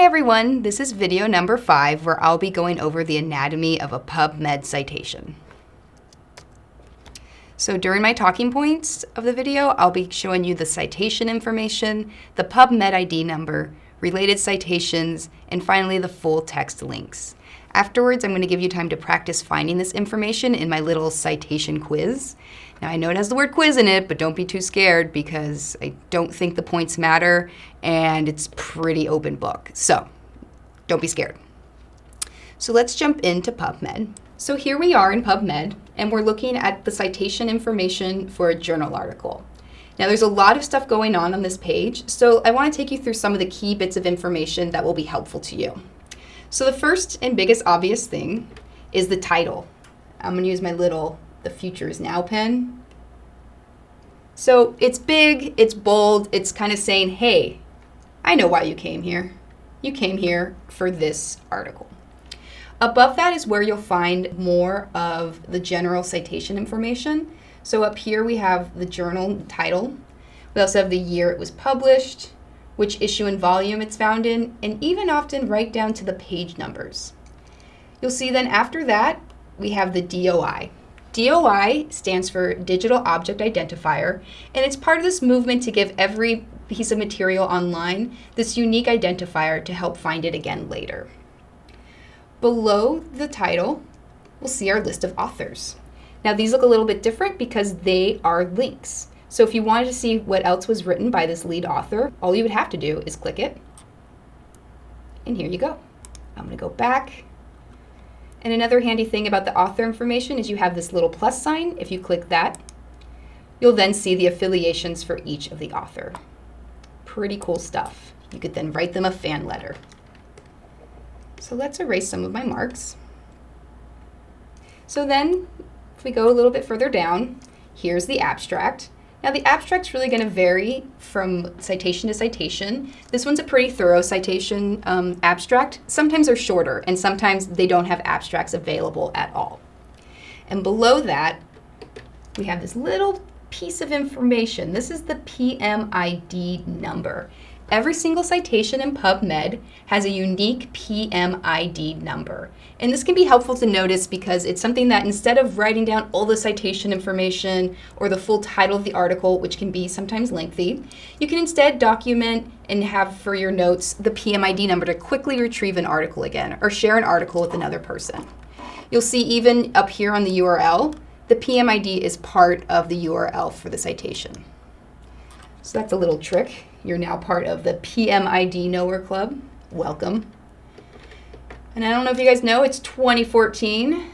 everyone, this is video number 5 where I'll be going over the anatomy of a PubMed citation. So during my talking points of the video, I'll be showing you the citation information, the PubMed ID number, related citations, and finally the full text links. Afterwards, I'm going to give you time to practice finding this information in my little citation quiz. Now I know it has the word quiz in it, but don't be too scared because I don't think the points matter and it's pretty open book. So don't be scared. So let's jump into PubMed. So here we are in PubMed and we're looking at the citation information for a journal article. Now there's a lot of stuff going on this page, so I want to take you through some of the key bits of information that will be helpful to you. So the first and biggest obvious thing is the title. I'm going to use my little "The Future is Now" pen. So it's big, it's bold, it's kind of saying, hey, I know why you came here. You came here for this article. Above that is where you'll find more of the general citation information. So up here we have the journal title. We also have the year it was published, which issue and volume it's found in, and even often right down to the page numbers. You'll see then after that, we have the DOI. DOI stands for Digital Object Identifier, and it's part of this movement to give every piece of material online this unique identifier to help find it again later. Below the title, we'll see our list of authors. Now these look a little bit different because they are links. So if you wanted to see what else was written by this lead author, all you would have to do is click it. And here you go. I'm going to go back. And another handy thing about the author information is you have this little plus sign. If you click that, you'll then see the affiliations for each of the author. Pretty cool stuff. You could then write them a fan letter. So let's erase some of my marks. So then, if we go a little bit further down, here's the abstract. Now the abstract's really going to vary from citation to citation. This one's a pretty thorough citation abstract. Sometimes they're shorter and sometimes they don't have abstracts available at all. And below that, we have this little piece of information. This is the PMID number. Every single citation in PubMed has a unique PMID number. And this can be helpful to notice because it's something that instead of writing down all the citation information or the full title of the article, which can be sometimes lengthy, you can instead document and have for your notes the PMID number to quickly retrieve an article again or share an article with another person. You'll see even up here on the URL, the PMID is part of the URL for the citation. So that's a little trick. You're now part of the PMID Knower Club. Welcome. And I don't know if you guys know, it's 2014.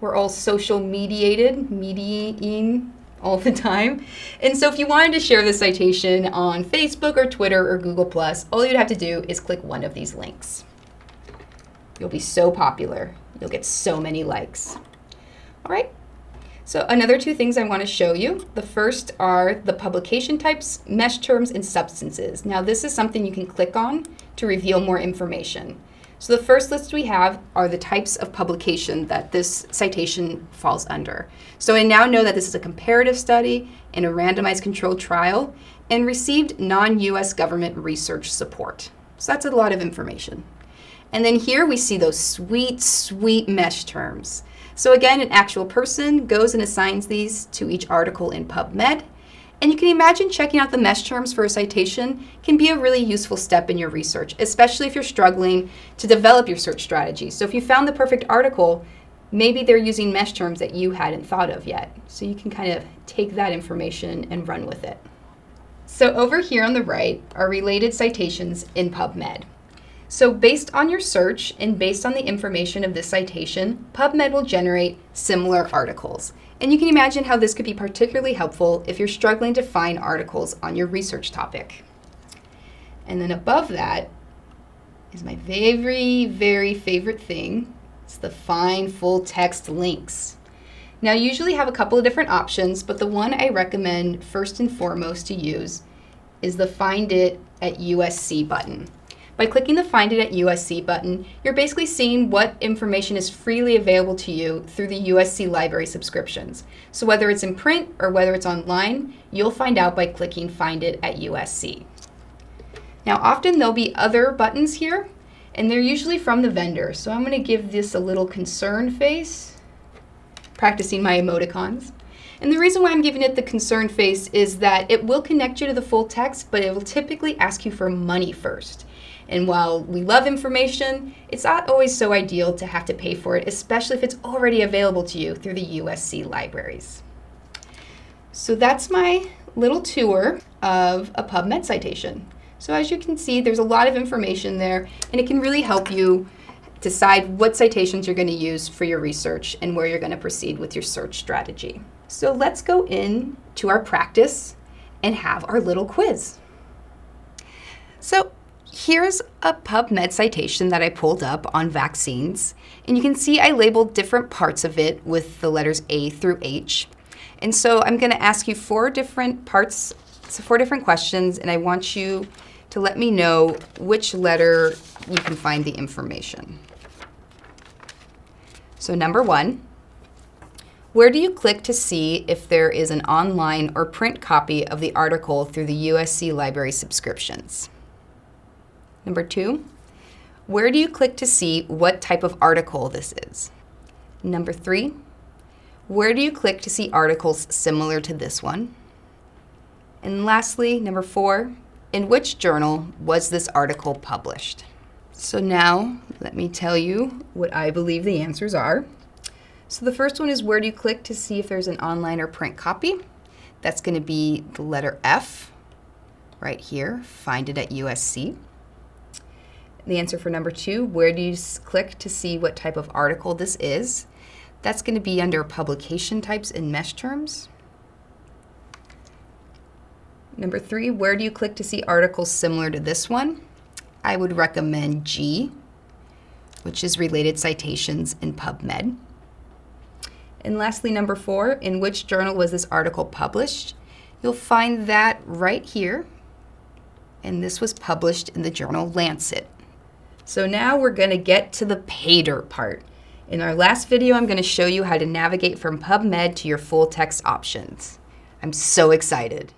We're all social mediating all the time. And so if you wanted to share this citation on Facebook or Twitter or Google+, all you'd have to do is click one of these links. You'll be so popular. You'll get so many likes. All right. So another two things I want to show you. The first are the publication types, mesh terms, and substances. Now this is something you can click on to reveal more information. So the first list we have are the types of publication that this citation falls under. So I now know that this is a comparative study in a randomized controlled trial and received non-US government research support. So that's a lot of information. And then here we see those sweet, sweet mesh terms. So again, an actual person goes and assigns these to each article in PubMed. And you can imagine checking out the mesh terms for a citation can be a really useful step in your research, especially if you're struggling to develop your search strategy. So if you found the perfect article, maybe they're using mesh terms that you hadn't thought of yet. So you can kind of take that information and run with it. So over here on the right are related citations in PubMed. So based on your search and based on the information of this citation, PubMed will generate similar articles. And you can imagine how this could be particularly helpful if you're struggling to find articles on your research topic. And then above that is my very, very favorite thing. It's the find full text links. Now, you usually have a couple of different options, but the one I recommend first and foremost to use is the Find It at USC button. By clicking the Find It at USC button, you're basically seeing what information is freely available to you through the USC library subscriptions. So whether it's in print or whether it's online, you'll find out by clicking Find It at USC. Now often there'll be other buttons here, And they're usually from the vendor. So I'm going to give this a little concerned face, practicing my emoticons. And the reason why I'm giving it the concerned face is that it will connect you to the full text, but it will typically ask you for money first. And while we love information, it's not always so ideal to have to pay for it, especially if it's already available to you through the USC libraries. So that's my little tour of a PubMed citation. So as you can see, there's a lot of information there, and it can really help you decide what citations you're going to use for your research and where you're going to proceed with your search strategy. So let's go into our practice and have our little quiz. So here's a PubMed citation that I pulled up on vaccines, and you can see I labeled different parts of it with the letters A through H. And so I'm going to ask you 4 different questions, and I want you to let me know which letter you can find the information. So number 1, where do you click to see if there is an online or print copy of the article through the USC library subscriptions? Number 2, where do you click to see what type of article this is? Number 3, where do you click to see articles similar to this one? And lastly, number 4, in which journal was this article published? So now, let me tell you what I believe the answers are. So the first one is, where do you click to see if there's an online or print copy? That's going to be the letter F right here, find it at USC. The answer for number 2, where do you click to see what type of article this is? That's going to be under publication types and mesh terms. Number 3, where do you click to see articles similar to this one? I would recommend G, which is related citations in PubMed. And lastly, number 4, in which journal was this article published? You'll find that right here, and this was published in the journal Lancet. So now we're going to get to the pay dirt part. In our last video, I'm going to show you how to navigate from PubMed to your full text options. I'm so excited.